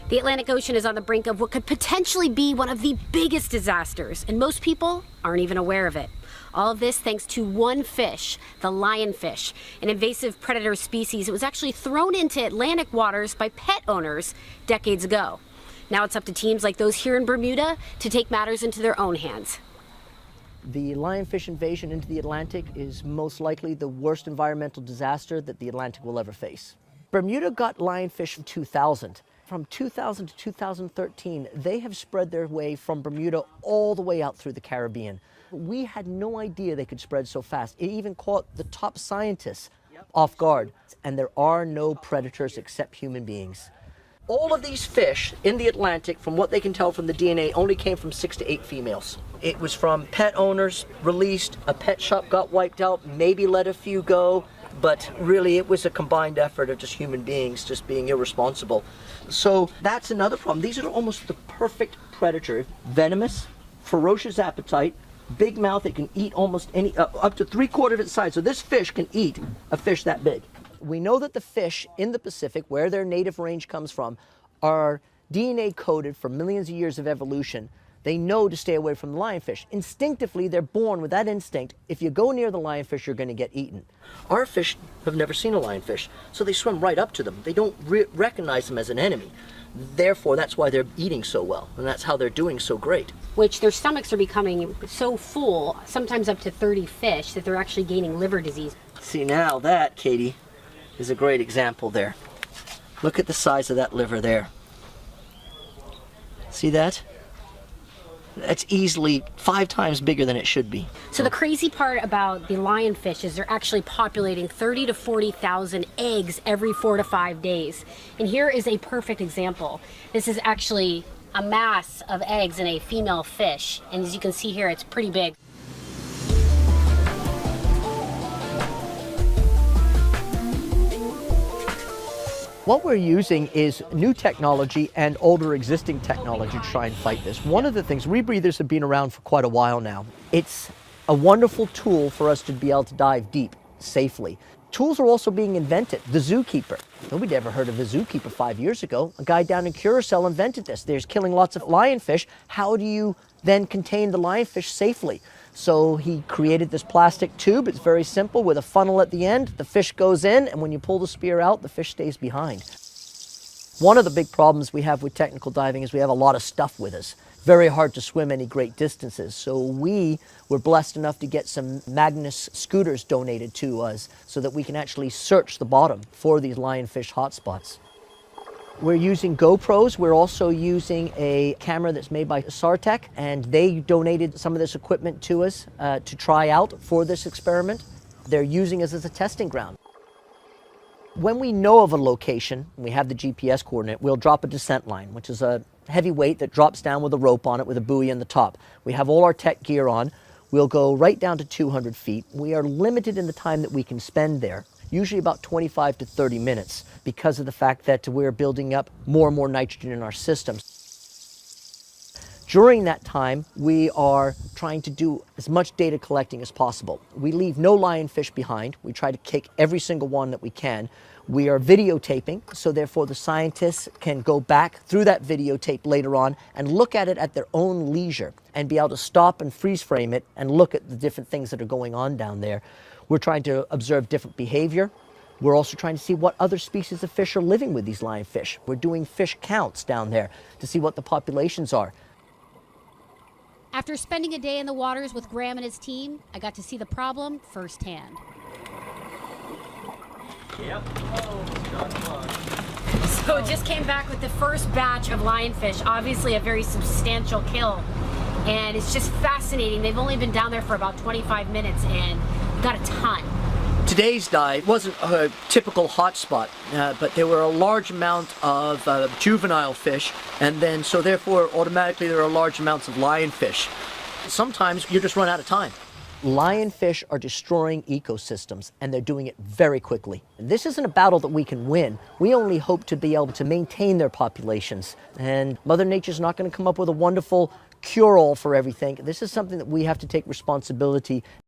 The Atlantic Ocean is on the brink of what could potentially be one of the biggest disasters, and most people aren't even aware of it. All of this thanks to one fish, the lionfish, an invasive predator species that was actually thrown into Atlantic waters by pet owners decades ago. Now it's up to teams like those here in Bermuda to take matters into their own hands. The lionfish invasion into the Atlantic is most likely the worst environmental disaster that the Atlantic will ever face. Bermuda got lionfish in 2000. From 2000 to 2013, they have spread their way from Bermuda all the way out through the Caribbean. We had no idea they could spread so fast. It even caught the top scientists off guard. And there are no predators except human beings. All of these fish in the Atlantic, from what they can tell from the DNA, only came from 6 to 8 females. It was from pet owners, released, a pet shop got wiped out, maybe let a few go, but really it was a combined effort of just human beings just being irresponsible. So that's another problem. These are almost the perfect predator. Venomous, ferocious appetite, big mouth. It can eat almost any, up to 3/4 of its size. So this fish can eat a fish that big. We know that the fish in the Pacific, where their native range comes from, are DNA coded for millions of years of evolution. They know to stay away from the lionfish. Instinctively, they're born with that instinct. If you go near the lionfish, you're going to get eaten. Our fish have never seen a lionfish, so they swim right up to them. They don't recognize them as an enemy. Therefore, that's why they're eating so well, and that's how they're doing so great. Which their stomachs are becoming so full, sometimes up to 30 fish, that they're actually gaining liver disease. See, now that, Katie, is a great example there. Look at the size of that liver there. See that? That's easily 5 times bigger than it should be. So the crazy part about the lionfish is they're actually populating 30 to 40,000 eggs every 4 to 5 days. And here is a perfect example. This is actually a mass of eggs in a female fish. And as you can see here, it's pretty big. What we're using is new technology and older existing technology to try and fight this. One of the things, rebreathers have been around for quite a while now. It's a wonderful tool for us to be able to dive deep safely. Tools are also being invented. The zookeeper. Nobody ever heard of a zookeeper 5 years ago. A guy down in Curacao invented this. There's killing lots of lionfish. How do you then contain the lionfish safely? So he created this plastic tube. It's very simple with a funnel at the end. The fish goes in, and when you pull the spear out, the fish stays behind. One of the big problems we have with technical diving is we have a lot of stuff with us. Very hard to swim any great distances. So we were blessed enough to get some Magnus scooters donated to us so that we can actually search the bottom for these lionfish hotspots. We're using GoPros. We're also using a camera that's made by Sartec, and they donated some of this equipment to us to try out for this experiment. They're using us as a testing ground. When we know of a location, and we have the GPS coordinate, we'll drop a descent line, which is a heavy weight that drops down with a rope on it with a buoy on the top. We have all our tech gear on. We'll go right down to 200 feet. We are limited in the time that we can spend there, usually about 25 to 30 minutes, because of the fact that we're building up more and more nitrogen in our systems. During that time, we are trying to do as much data collecting as possible. We leave no lionfish behind. We try to kick every single one that we can. We are videotaping, so therefore the scientists can go back through that videotape later on and look at it at their own leisure and be able to stop and freeze frame it and look at the different things that are going on down there. We're trying to observe different behavior. We're also trying to see what other species of fish are living with these lionfish. We're doing fish counts down there to see what the populations are. After spending a day in the waters with Graham and his team, I got to see the problem firsthand. Yep. So just came back with the first batch of lionfish, obviously a very substantial kill. And it's just fascinating. They've only been down there for about 25 minutes and got a ton. Today's dive wasn't a typical hotspot, but there were a large amount of juvenile fish, and then so therefore automatically there are large amounts of lionfish. Sometimes you just run out of time. Lionfish are destroying ecosystems, and they're doing it very quickly. This isn't a battle that we can win. We only hope to be able to maintain their populations, and Mother Nature's not going to come up with a wonderful cure-all for everything. This is something that we have to take responsibility